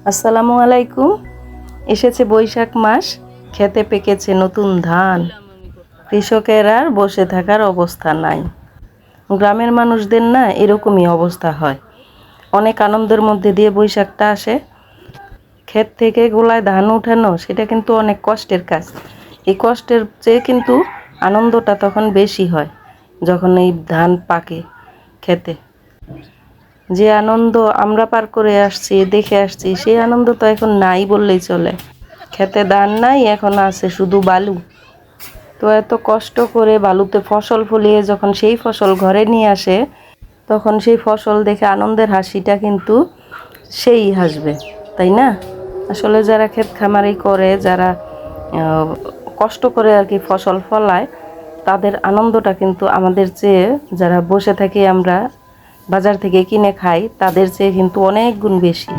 আসসালামু আলাইকুম। এসেছে বৈশাখ মাস, খেতে পেকেছে নতুন ধান। কৃষকের আর বসে থাকার অবস্থা নাই। গ্রামের মানুষদের না এরকমই অবস্থা হয়। অনেক আনন্দের মধ্যে দিয়ে বৈশাখটা আসে। ক্ষেত থেকে গোলায় ধান উঠানো সেটা কিন্তু অনেক কষ্টের কাজ। এই কষ্টের চেয়ে কিন্তু আনন্দটা তখন বেশি হয় যখন এই ধান পাকে খেতে। যে আনন্দ আমরা পার করে আসছি, দেখে আসছি, সেই আনন্দ তো এখন নাই বললেই চলে। খেতে ধান নাই, এখন আছে শুধু বালু। তো এত কষ্ট করে বালুতে ফসল ফলিয়ে যখন সেই ফসল ঘরে নিয়ে আসে, তখন সেই ফসল দেখে আনন্দের হাসিটা কিন্তু সেই হাসবে, তাই না? আসলে যারা ক্ষেত খামারি করে, যারা কষ্ট করে আর কি ফসল ফলায়, তাদের আনন্দটা কিন্তু আমাদের চেয়ে, যারা বসে থাকি আমরা বাজার থেকে কিনে খাই, তাদের চেয়ে কিন্তু অনেক গুণ বেশি।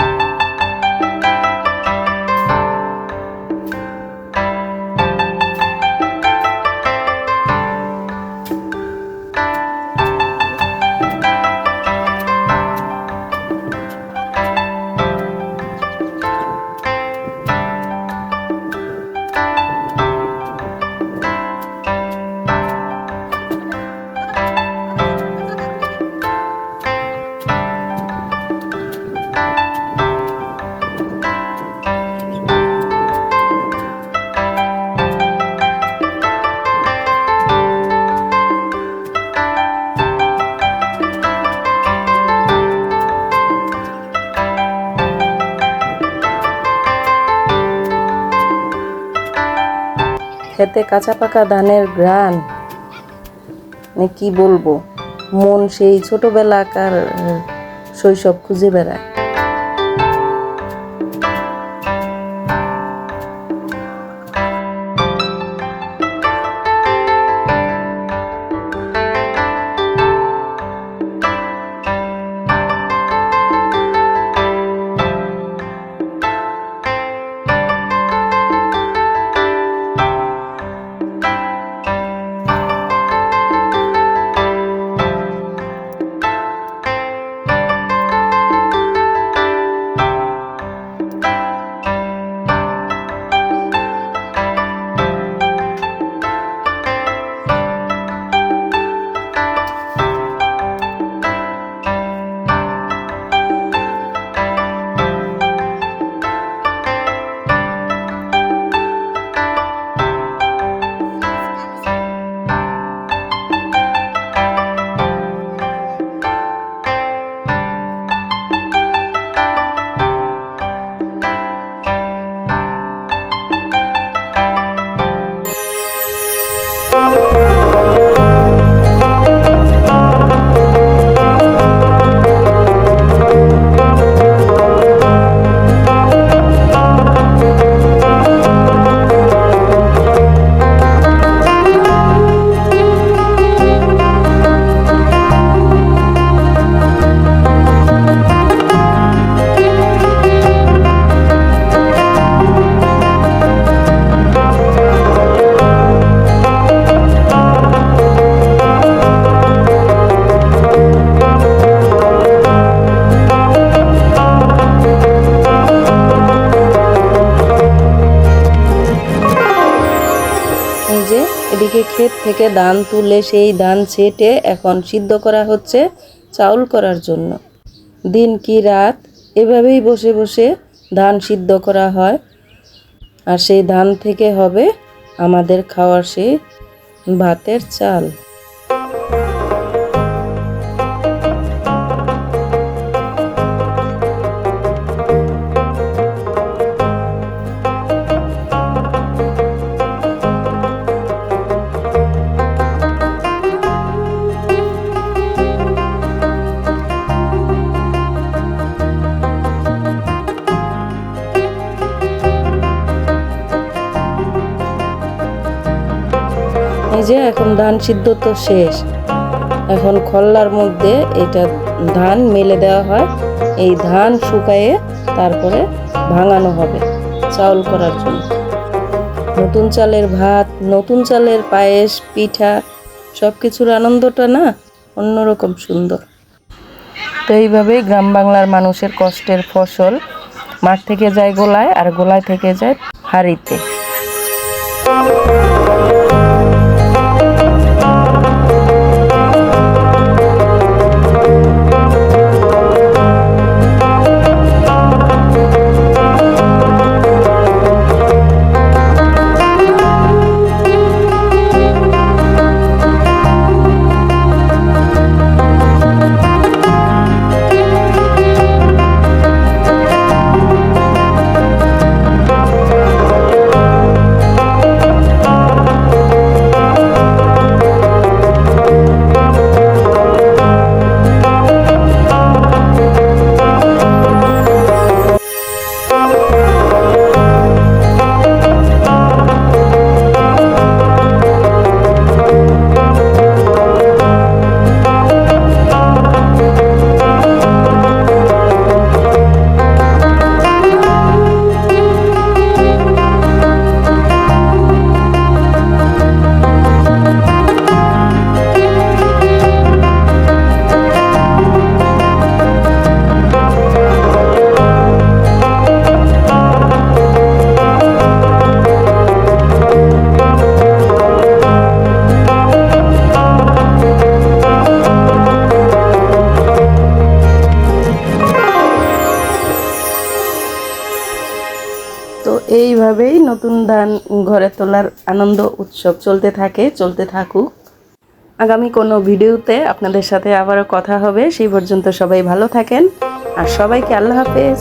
খেতে কাঁচা পাকা ধানের ঘ্রাণ, মানে কি বলবো, মন সেই ছোটবেলাকার শৈশব খুঁজে বেড়ায়। এদিকে ক্ষেত থেকে ধান তুলে সেই ধান ছেটে এখন সিদ্ধ করা হচ্ছে চাউল করার জন্য। দিন কি রাত এভাবেই বসে বসে ধান সিদ্ধ করা হয়, আর সেই ধান থেকে হবে আমাদের খাওয়ার সেই ভাতের চাল। এই যে এখন ধান সিদ্ধ তো শেষ, এখন খল্লার মধ্যে এটা ধান মেলে দেওয়া হয়। এই ধান শুকায়ে তারপরে ভাঙানো হবে চাউল করার জন্য। নতুন চালের ভাত, নতুন চালের পায়েস, পিঠা, সব কিছুর আনন্দটা না অন্যরকম সুন্দর। তো এইভাবেই গ্রাম বাংলার মানুষের কষ্টের ফসল মাঠ থেকে যায় গোলায় আর গোলায় থেকে যায় হাঁড়িতে। তো এইভাবেই নতুন ধান ঘরে তোলার আনন্দ উৎসব চলতে থাকুক। আগামী কোনো ভিডিওতে আপনাদের সাথে আবারও কথা হবে। সেই পর্যন্ত সবাই ভালো থাকেন আর সবাইকে আল্লাহ হাফেজ।